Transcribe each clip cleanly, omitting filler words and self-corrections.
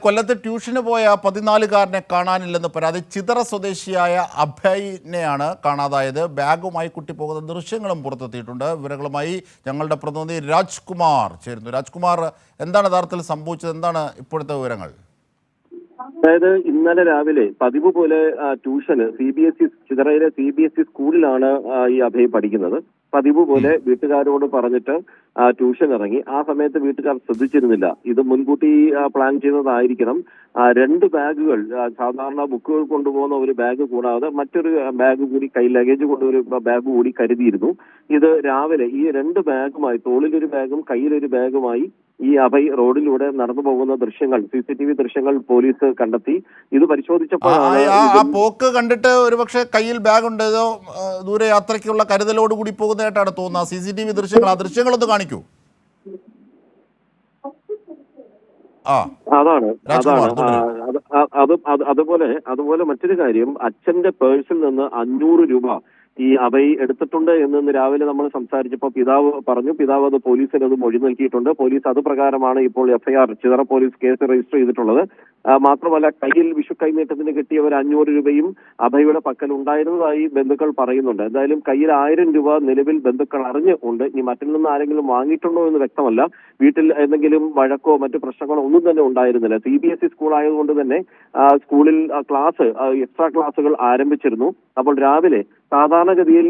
കൊല്ലത്ത് ട്യൂഷന് പോയ 14-കാരനെ കാണാനില്ലെന്ന് പരാതി. ചിതറ സ്വദേശിയായ അഭയിനെയാണ് കാണാതായത്. ബാഗുമായി കുട്ടി പോകുന്ന ദൃശ്യങ്ങളും പുറത്തെത്തിയിട്ടുണ്ട്. വിവരങ്ങളുമായി ഞങ്ങളുടെ പ്രതിനിധി രാജ്കുമാർ ചേരുന്നു. രാജ്കുമാർ, എന്താണ് യഥാർത്ഥത്തിൽ സംഭവിച്ചത്? എന്താണ് ഇപ്പോഴത്തെ വിവരങ്ങൾ? അതായത് ഇന്നലെ രാവിലെ പതിവ് പോലെ ട്യൂഷന് ചിതറയിലെ CBSE സ്കൂളിലാണ് ഈ അഭയ് പഠിക്കുന്നത്. പതിവ് പോലെ വീട്ടുകാരോട് പറഞ്ഞിട്ട് ട്യൂഷൻ ഇറങ്ങി. ആ സമയത്ത് വീട്ടുകാർ ശ്രദ്ധിച്ചിരുന്നില്ല. ഇത് മുൻകൂട്ടി പ്ലാൻ ചെയ്തതായിരിക്കണം. 2 ബാഗുകൾ, സാധാരണ ബുക്കുകൾ കൊണ്ടുപോകുന്ന ഒരു ബാഗ് കൂടാതെ മറ്റൊരു ബാഗ് കൂടി, ലഗേജ് കൊണ്ടൊരു ബാഗ് കൂടി കരുതിയിരുന്നു. ഇത് രാവിലെ ഈ 2 ബാഗുമായി, തോളിലൊരു ബാഗും കയ്യിലൊരു ബാഗുമായി ഈ അഭയ് റോഡിലൂടെ നടന്നു പോകുന്ന ദൃശ്യങ്ങൾ, CCTV ദൃശ്യങ്ങൾ പോലീസ് കണ്ടെത്തി. ഇത് പരിശോധിച്ചപ്പോഴാണ് പോക്ക് കണ്ടിട്ട് ഒരുപക്ഷെ കയ്യിൽ ബാഗ് ഉണ്ടോ, ദൂരെ യാത്രയ്ക്കുള്ള കരുതലോടുകൂടി പോകുന്നതായിട്ടാണ് തോന്നുന്നത്. CCTV ദൃശ്യങ്ങൾ, ആ ദൃശ്യങ്ങളൊന്ന് കാണിക്കൂ. അതാണ് അതുപോലെ മറ്റൊരു കാര്യം, അച്ഛന്റെ പേഴ്സിൽ നിന്ന് 500 രൂപ ഈ അഭയ് എടുത്തിട്ടുണ്ട് എന്ന് രാവിലെ നമ്മൾ സംസാരിച്ചപ്പോൾ പിതാവ് പറഞ്ഞു. പിതാവ് അത് പോലീസിന് അത് മൊഴി നൽകിയിട്ടുണ്ട്. പോലീസ് അത് പ്രകാരമാണ് ഇപ്പോൾ FIR, Chithara police case register ചെയ്തിട്ടുള്ളത്. മാത്രമല്ല, കയ്യിൽ വിഷു കൈനീട്ടത്തിന് കിട്ടിയ ഒരു 500 രൂപയും അഭയുടെ പക്കൽ ഉണ്ടായിരുന്നതായി ബന്ധുക്കൾ പറയുന്നുണ്ട്. എന്തായാലും കയ്യിൽ 1000 രൂപ നിലവിൽ ബന്ധുക്കൾ അറിഞ്ഞുണ്ട്. ഇനി മറ്റിൽ നിന്ന് ആരെങ്കിലും വാങ്ങിയിട്ടുണ്ടോ എന്ന് വ്യക്തമല്ല. വീട്ടിൽ എന്തെങ്കിലും വഴക്കോ മറ്റു പ്രശ്നങ്ങളോ ഒന്നും തന്നെ ഉണ്ടായിരുന്നില്ല. CBSE സ്കൂൾ ആയതുകൊണ്ട് തന്നെ സ്കൂളിൽ എക്സ്ട്രാ ക്ലാസുകൾ ആരംഭിച്ചിരുന്നു. അപ്പോൾ രാവിലെ സാധാരണഗതിയിൽ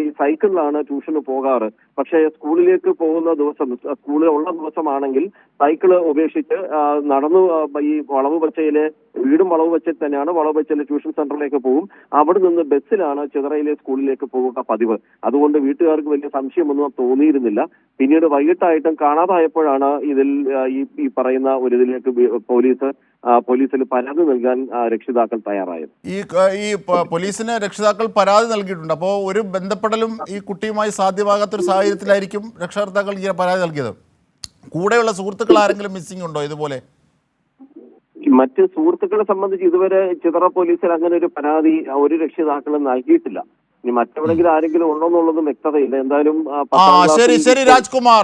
ഈ സൈക്കിളിലാണ് ട്യൂഷന് പോകാറ്. പക്ഷേ സ്കൂളിലേക്ക് പോകുന്ന ദിവസം, സ്കൂളിൽ ഉള്ള ദിവസമാണെങ്കിൽ സൈക്കിള് ഉപേക്ഷിച്ച് നടന്നു ഈ വീടും വളവുവച്ചയിൽ തന്നെയാണ്, വളവുവച്ചയിലെ ട്യൂഷൻ സെന്ററിലേക്ക് പോകും. അവിടെ നിന്ന് ബസ്സിലാണ് ചിതറയിലെ സ്കൂളിലേക്ക് പോവുക പതിവ്. അതുകൊണ്ട് വീട്ടുകാർക്ക് വലിയ സംശയമൊന്നും തോന്നിയിരുന്നില്ല. പിന്നീട് വൈകിട്ടായിട്ടും കാണാതായപ്പോഴാണ് ഇതിൽ ഈ പറയുന്ന ഒരു ഇതിലേക്ക് പോലീസിൽ പരാതി നൽകാൻ രക്ഷിതാക്കൾ തയ്യാറായത്. ഈ പോലീസിന് രക്ഷിതാക്കൾ പരാതി നൽകിയിട്ടുണ്ട്. അപ്പോൾ ഒരു ബന്ധപ്പെടലും ഈ കുട്ടിയുമായി സാധ്യമാകാത്തൊരു സാഹചര്യത്തിലായിരിക്കും രക്ഷകർത്താക്കൾ ഇങ്ങനെ പരാതി നൽകിയത്. കൂടെയുള്ള സുഹൃത്തുക്കൾ ആരെങ്കിലും മിസ്സിംഗ് ഉണ്ടോ ഇതുപോലെ? മറ്റ് സുഹൃത്തുക്കളെ സംബന്ധിച്ച് ഇതുവരെ ചിതറ പോലീസിൽ അങ്ങനെ ഒരു പരാതി ഒരു രക്ഷിതാക്കളും നൽകിയിട്ടില്ല. ഇനി മറ്റെവിടെങ്കിലും ആരെങ്കിലും ഉണ്ടോ എന്നുള്ളതും വ്യക്തതയില്ല. എന്തായാലും ശരി രാജ്കുമാർ.